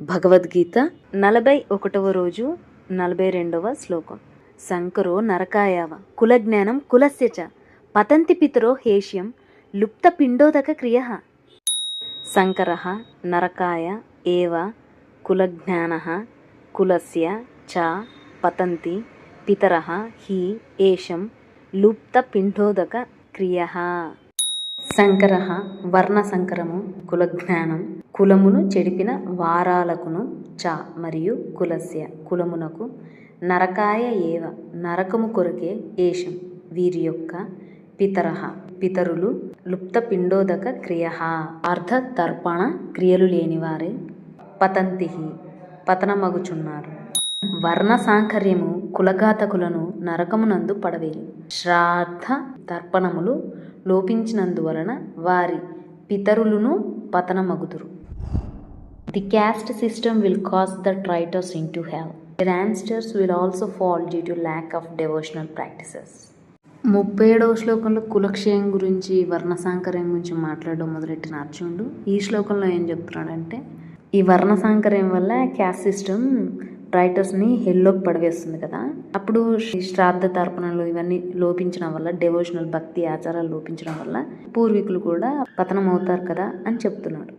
భగవద్గీత 41వ రోజు 42వ శ్లోకం. శంకరో నరకాయావ కులజ్ఞానం కులస్య చ పతంతి పితరో హేష్యం లుప్త పిండోదక క్రియ. శంకరః నరకాయ ఏవ కులజ్ఞానః కులస్య చ పతంతి పితరః హి ఏషం లుప్త పిండోదక క్రియః. శంకరః వర్ణసంకరము కులజ్ఞానం కులమును చెడిపిన వారాలకును చ మరియు కులస్య కులమునకు నరకాయ ఏవ నరకము కొరకే ఏషం వీరి యొక్క పితరః పితరులు లుప్త పిండోదక క్రియ అర్ధ తర్పణ క్రియలు లేనివారే పతంతి పతనమగుచున్నారు. వర్ణ సాంకర్యము కులఘాతకులను నరకమునందు పడవేలు. శ్రాద్ధ తర్పణములు లోపించినందువలన వారి పితరులను పతనమగుదురు. The caste system will cause the traitors into hell. Their ancestors will also fall due to lack of devotional practices. 37వ శ్లోకంలో కులక్షయం గురించి వర్ణ సాంకర్యం గురించి మాట్లాడడం మొదలెట్టిన అర్జునుడు ఈ శ్లోకంలో ఏం చెప్తున్నాడంటే, ఈ వర్ణ సాంకర్యం వల్ల క్యాస్ట్ సిస్టమ్ రైటర్స్ని హెల్లోకి పడవేస్తుంది కదా, అప్పుడు శ్రాద్ధ తర్పణలు ఇవన్నీ లోపించడం వల్ల, డెవోషనల్ భక్తి ఆచారాలు లోపించడం వల్ల పూర్వీకులు కూడా పతనం అవుతారు కదా అని చెప్తున్నాడు.